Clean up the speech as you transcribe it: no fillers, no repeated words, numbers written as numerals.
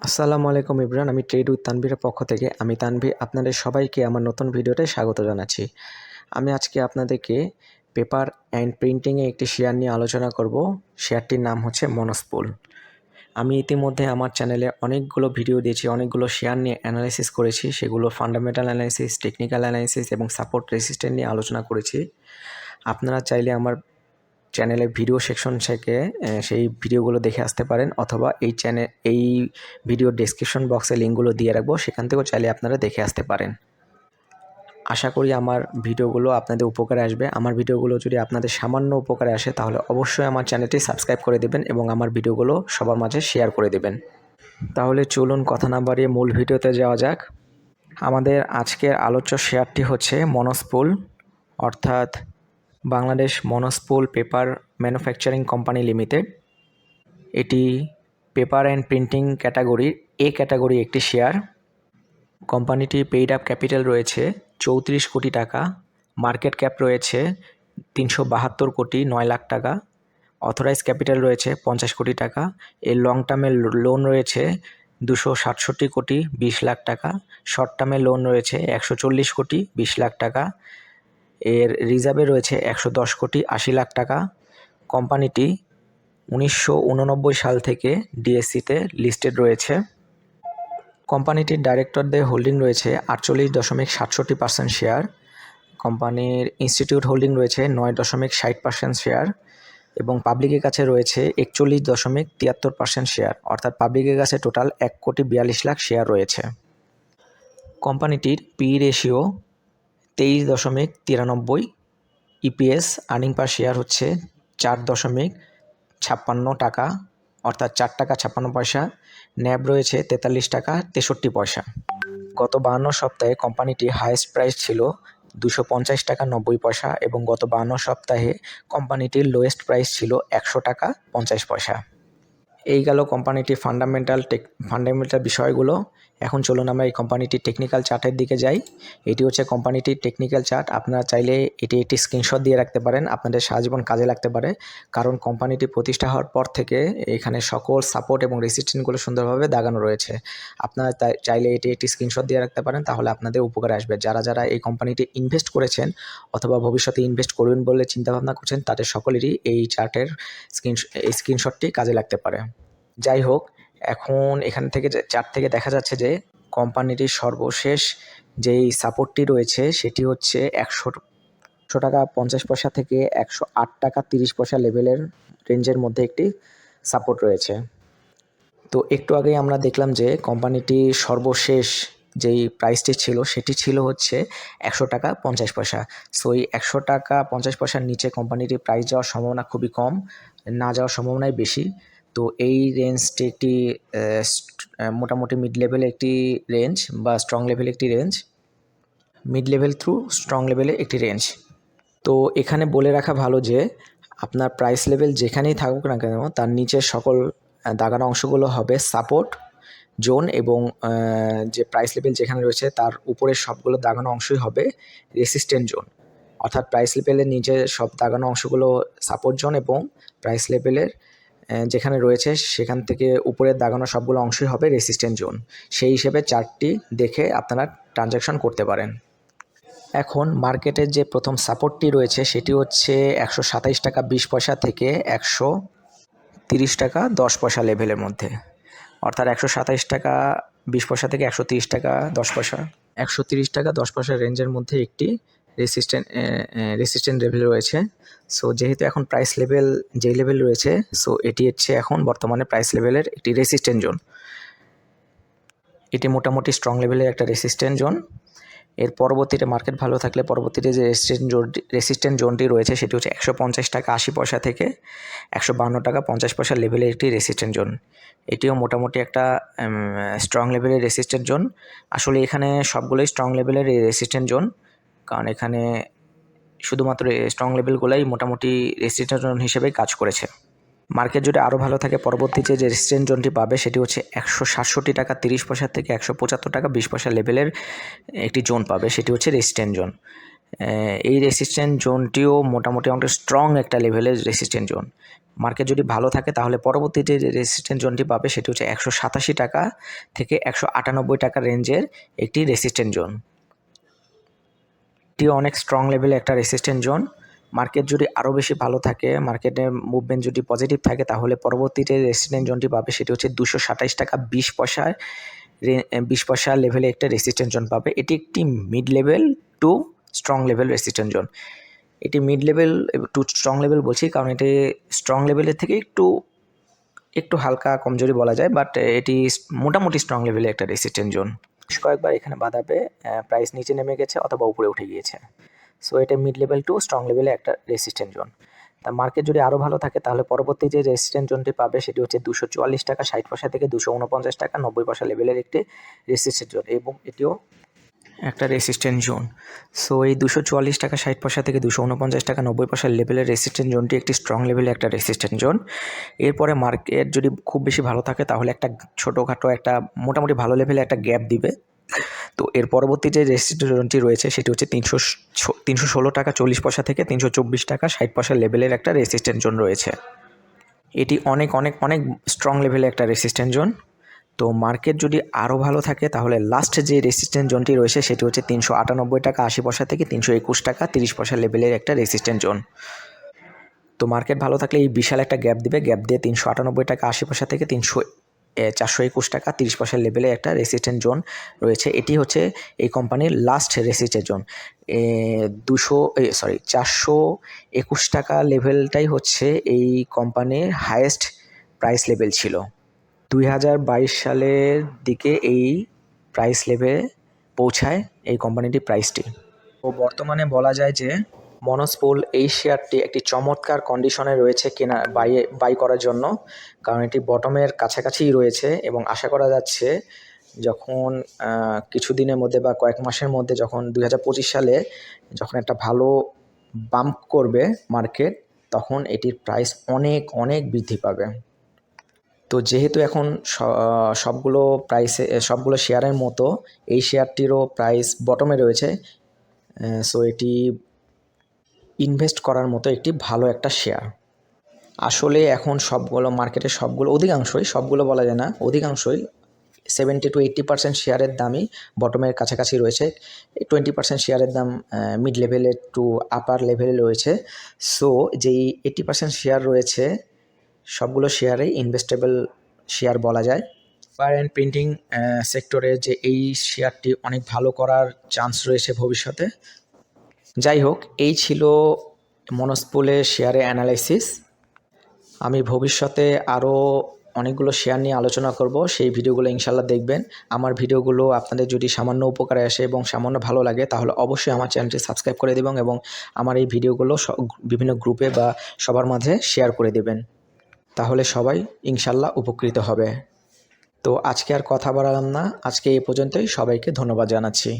আসসালামু আলাইকুম ইব্রান, আমি ট্রেড উইথ তানভীরের পক্ষ থেকে আমি তানভীর আপনাদের সবাইকে আমার নতুন ভিডিওতে স্বাগত জানাচ্ছি। আমি আজকে আপনাদেরকে পেপার অ্যান্ড প্রিন্টিংয়ে একটি শেয়ার নিয়ে আলোচনা করব। শেয়ারটির নাম হচ্ছে মনোস্পুল। আমি ইতিমধ্যে আমার চ্যানেলে অনেকগুলো ভিডিও দিয়েছি, অনেকগুলো শেয়ার নিয়ে অ্যানালাইসিস করেছি। সেগুলো ফান্ডামেন্টাল অ্যানালাইসিস, টেকনিক্যাল অ্যানালাইসিস এবং সাপোর্ট রেসিস্ট্যান্ট নিয়ে আলোচনা করেছি। আপনারা চাইলে আমার চ্যানেলের ভিডিও সেকশন থেকে সেই ভিডিওগুলো দেখে আসতে পারেন, অথবা এই ভিডিও ডেসক্রিপশন বক্সে লিঙ্কগুলো দিয়ে রাখবো, সেখান থেকেও চাইলে আপনারা দেখে আসতে পারেন। আশা করি আমার ভিডিওগুলো আপনাদের উপকারে আসবে। আমার ভিডিওগুলো যদি আপনাদের সামান্য উপকারে আসে তাহলে অবশ্যই আমার চ্যানেলটি সাবস্ক্রাইব করে দেবেন এবং আমার ভিডিওগুলো সবার মাঝে শেয়ার করে দেবেন। তাহলে চলুন কথা না বাড়িয়ে মূল ভিডিওতে যাওয়া যাক। আমাদের আজকের আলোচ্য শেয়ারটি হচ্ছে মনোস্পুল, অর্থাৎ Bangladesh Monospool paper manufacturing company limited. এটি পেপার অ্যান্ড প্রিন্টিং ক্যাটাগরির এ ক্যাটাগরি একটি শেয়ার। কোম্পানিটি পেইড আপ ক্যাপিটাল রয়েছে 34 কোটি টাকা, মার্কেট ক্যাপ রয়েছে 372 কোটি 9 লাখ টাকা, অথরাইজ ক্যাপিটাল রয়েছে 50 কোটি টাকা, এর লং টার্মের লোন রয়েছে 267 কোটি 20 লাখ টাকা, শর্ট টার্মের লোন রয়েছে 140 কোটি 20 লাখ টাকা, এর রিজার্ভে রয়েছে 110 কোটি 80 লাখ টাকা। কোম্পানিটি 1989 সাল থেকে ডিএসসিতে লিস্টেড রয়েছে। কোম্পানিটির ডাইরেক্টরদের হোল্ডিং রয়েছে 48.67% শেয়ার। কোম্পানির ইনস্টিটিউট হোল্ডিং রয়েছে 9.60% শেয়ার এবং পাবলিকের কাছে রয়েছে 41.73% শেয়ার, অর্থাৎ পাবলিকের কাছে টোটাল 1,42 লাখ শেয়ার রয়েছে। কোম্পানিটির পি রেশিও 23.93, ইপিএস আর্নিং পার শেয়ার হচ্ছে 4.56 টাকা, অর্থাৎ 4 টাকা 56 পয়সা। ন্যাব রয়েছে 43 টাকা 63 পয়সা। গত 52 সপ্তাহে কোম্পানিটি হাইয়েস্ট প্রাইস ছিল 250 টাকা 90 পয়সা এবং গত 52 সপ্তাহে কোম্পানিটির লোয়েস্ট প্রাইস ছিল 100 টাকা 50 পয়সা। এই গেল কোম্পানিটির ফান্ডামেন্টাল বিষয়গুলো। এখন চলুন আমরা এই কোম্পানিটির টেকনিক্যাল চার্টের দিকে যাই। এটি হচ্ছে কোম্পানিটির টেকনিক্যাল চার্ট। আপনারা চাইলে এটি একটি স্ক্রিনশট দিয়ে রাখতে পারেন, আপনাদের সারাজীবন কাজে লাগতে পারে। কারণ কোম্পানিটি প্রতিষ্ঠা হওয়ার পর থেকে এখানে সকল সাপোর্ট এবং রেসিস্ট্যান্টগুলো সুন্দরভাবে দাগানো রয়েছে। আপনারা চাইলে এটি একটি স্ক্রিনশট দিয়ে রাখতে পারেন, তাহলে আপনাদের উপকারে আসবে। যারা এই কোম্পানিতে ইনভেস্ট করেছেন অথবা ভবিষ্যতে ইনভেস্ট করবেন বলে চিন্তাভাবনা করছেন, তাদের সকলেরই এই চার্টের স্ক্রিনশটটি কাজে লাগতে পারে। যাই হোক, এখন এখান থেকে চার্ট থেকে দেখা যাচ্ছে যে কোম্পানিটির সর্বশেষ যেই সাপোর্টটি রয়েছে সেটি হচ্ছে 100 টাকা 50 পয়সা থেকে 108 টাকা 30 পয়সা লেভেলের রেঞ্জের মধ্যে একটি সাপোর্ট রয়েছে। তো একটু আগেই আমরা দেখলাম যে কোম্পানিটির সর্বশেষ যেই প্রাইসটি ছিল সেটি ছিল হচ্ছে 100 টাকা 50 পয়সা। সো এই 100 টাকা 50 পয়সার নিচে কোম্পানিটির প্রাইস যাওয়ার সম্ভাবনা খুবই কম, না যাওয়ার সম্ভাবনাই বেশি। তো এই রেঞ্জটি একটি মোটামুটি মিড লেভেলে একটি রেঞ্জ বা স্ট্রং লেভেলে একটি range, mid level through strong লেভেলে একটি রেঞ্জ। তো এখানে বলে রাখা ভালো যে আপনার প্রাইস লেভেল যেখানেই থাকুক না কেন, তার নিচের সকল দাগানো অংশগুলো হবে সাপোর্ট জোন এবং যে প্রাইস লেভেল যেখানে রয়েছে তার উপরের সবগুলো দাগানো অংশই হবে রেসিস্ট্যান্ট জোন। অর্থাৎ প্রাইস লেভেলের নিচে সব দাগানো অংশগুলো সাপোর্ট জোন এবং প্রাইস লেভেলের যেখানে রয়েছে সেখান থেকে উপরের দাগানো সবগুলো অংশই হবে রেসিস্ট্যান্ট জোন। সেই হিসেবে চার্টটি দেখে আপনারা ট্রানজ্যাকশন করতে পারেন। এখন মার্কেটের যে প্রথম সাপোর্টটি রয়েছে সেটি হচ্ছে 127 টাকা 20 পয়সা থেকে 130 টাকা 10 পয়সা লেভেলের মধ্যে, অর্থাৎ 127 টাকা 20 পয়সা থেকে 130 টাকা 10 পয়সা, 130 টাকা 10 পয়সা রেঞ্জের মধ্যে একটি রেসিস্ট্যান্ট লেভেল রয়েছে। সো যেহেতু এখন প্রাইস লেভেল যেই লেভেল রয়েছে, সো এটি হচ্ছে এখন বর্তমানে প্রাইস লেভেলের একটি রেসিস্ট্যান্ট জোন। এটি মোটামুটি স্ট্রং লেভেলের একটা রেসিস্ট্যান্ট জোন। এর পরবর্তীতে মার্কেট ভালো থাকলে পরবর্তীতে যে রেসিস্ট্যান্ট জোনটি রয়েছে সেটি হচ্ছে 150 টাকা 80 পয়সা থেকে 152 টাকা 50 পয়সা লেভেলের একটি রেসিস্ট্যান্ট জোন। এটিও মোটামুটি একটা স্ট্রং লেভেলের রেসিস্ট্যান্ট জোন। আসলে এখানে সবগুলোই স্ট্রং লেভেলের রেসিস্ট্যান্ট জোন, কারণ এখানে শুধুমাত্র স্ট্রং লেভেলগুলোই মোটামুটি রেসিস্ট্যান্ট জোন হিসেবেই কাজ করেছে। মার্কেট যদি আরও ভালো থাকে পরবর্তীতে যে রেসিস্ট্যান্ট জোনটি পাবে সেটি হচ্ছে 167 টাকা 30 পয়সা থেকে 175 টাকা 20 পয়সা লেভেলের একটি জোন পাবে, সেটি হচ্ছে রেসিস্ট্যান্ট জোন। এই রেসিস্ট্যান্ট জোনটিও মোটামুটি অনেক স্ট্রং একটা লেভেলের রেসিস্ট্যান্ট জোন। মার্কেট যদি ভালো থাকে তাহলে পরবর্তীতে যে রেসিস্ট্যান্ট জোনটি পাবে সেটি হচ্ছে 187 টাকা থেকে 198 টাকা রেঞ্জের একটি রেসিস্ট্যান্ট জোন। এটিও অনেক স্ট্রং লেভেলের একটা রেসিস্ট্যান্ট জোন। মার্কেট যদি আরও বেশি ভালো থাকে, মার্কেটের মুভমেন্ট যদি পজিটিভ থাকে, তাহলে পরবর্তীতে রেসিস্ট্যান্ট জোনটি পাবে সেটি হচ্ছে 227 টাকা 20 পয়সার 20 পয়সা লেভেলে একটা রেসিস্ট্যান্ট জোন পাবে। এটি একটি mid level to strong level resistant zone. এটি mid level to strong level বলছি কারণ এটি স্ট্রং লেভেলের থেকে একটু হালকা কমজোরি বলা যায়, বাট এটি মোটামুটি স্ট্রং লেভেলের একটা রেসিস্ট্যান্ট জোন। কয়েকবার এখানে বাধা পেয়ে প্রাইস নিচে নেমে গেছে অথবা উপরে উঠে গিয়েছে। সো এটা মিড লেভেল টু স্ট্রং লেভেলে একটা রেসিস্ট্যান্ট জোন। তা মার্কেট যদি আরও ভালো থাকে তাহলে পরবর্তী যে রেসিস্ট্যান্ট জোনটি পাবে সেটি হচ্ছে 244 টাকা 60 পয়সা থেকে 249 টাকা 90 পয়সা লেভেলের একটি রেসিস্ট্যান্ট জোন, এবং এটিও একটা রেসিস্ট্যান্ট জোন। সো এই 244 টাকা 60 পয়সা থেকে 249 টাকা 90 পয়সা লেভেলের রেসিস্ট্যান্ট জোনটি একটি স্ট্রং লেভেলের একটা রেসিস্ট্যান্ট জোন। এরপরে মার্কেট যদি খুব বেশি ভালো থাকে তাহলে একটা ছোটোখাটো একটা মোটামুটি ভালো লেভেলে একটা গ্যাপ দিবে। তো এর পরবর্তী যে রেসিস্ট্যান্ট জোনটি রয়েছে সেটি হচ্ছে 316 টাকা 40 পয়সা থেকে 324 টাকা 60 পয়সা লেভেলের একটা রেসিস্ট্যান্ট জোন রয়েছে। এটি অনেক অনেক অনেক স্ট্রং লেভেলের একটা রেসিস্ট্যান্ট জোন। তো মার্কেট যদি আরও ভালো থাকে তাহলে লাস্ট যে রেসিস্ট্যান্ট জোনটি রয়েছে সেটি হচ্ছে 398 টাকা 80 পয়সা থেকে 321 টাকা 30 পয়সা লেভেলের একটা রেসিস্ট্যান্ট জোন। তো মার্কেট ভালো থাকলে এই বিশাল একটা গ্যাপ দিবে, গ্যাপ দিয়ে 398 টাকা 80 পয়সা থেকে 421 টাকা 30 পয়সা লেভেলে একটা রেসিস্ট্যান্ট জোন রয়েছে। এটি হচ্ছে এই কোম্পানির লাস্ট রেসিস্ট্যান্ট জোন। 421 টাকা লেভেলটাই হচ্ছে এই কোম্পানির হায়েস্ট প্রাইস লেভেল ছিল। 2022 সালের দিকে এই প্রাইস লেভেলে পৌঁছায় এই কোম্পানিটির প্রাইসটি। তো বর্তমানে বলা যায় যে মনোস্পুল এই শেয়ারটি একটি চমৎকার কন্ডিশনে রয়েছে বাই করার জন্য, কারণ এটি বটমের কাছাকাছিই রয়েছে এবং আশা করা যাচ্ছে যখন কিছুদিনের মধ্যে বা কয়েক মাসের মধ্যে যখন 2025 সালে যখন একটা ভালো বাম্প করবে মার্কেট, তখন এটির প্রাইস অনেক অনেক বৃদ্ধি পাবে। তো যেহেতু এখন সবগুলো শেয়ারের মতো এই শেয়ারটিরও প্রাইস বটমে রয়েছে, সো এটি ইনভেস্ট করার মতো একটি ভালো একটা শেয়ার। আসলে এখন মার্কেটের সবগুলো বলা যায় না, অধিকাংশই 70 to 80% শেয়ারের দামই বটমের কাছাকাছি রয়েছে। 20% শেয়ারের দাম মিড লেভেলের টু আপার লেভেলে রয়েছে। সো যেই 80% শেয়ার রয়েছে সবগুলো শেয়ারেই ইনভেস্টেবল শেয়ার বলা যায়। পেপার অ্যান্ড প্রিন্টিং সেক্টরে যে এই শেয়ারটি অনেক ভালো করার চান্স রয়েছে ভবিষ্যতে। যাই হোক, এই ছিল মনোস্পুলের শেয়ারের অ্যানালাইসিস। আমি ভবিষ্যতে আরও অনেকগুলো শেয়ার নিয়ে আলোচনা করব, সেই ভিডিওগুলো ইনশাল্লাহ দেখবেন। আমার ভিডিওগুলো আপনাদের যদি সামান্য উপকারে আসে এবং সামান্য ভালো লাগে তাহলে অবশ্যই আমার চ্যানেলটি সাবস্ক্রাইব করে দেবেন এবং আমার এই ভিডিওগুলো বিভিন্ন গ্রুপে বা সবার মাঝে শেয়ার করে দেবেন, তাহলে সবাই ইনশাল্লাহ উপকৃত হবে। তো আজকে আর কথা বাড়ালাম না, আজকে এই পর্যন্তই। সবাইকে ধন্যবাদ জানাচ্ছি।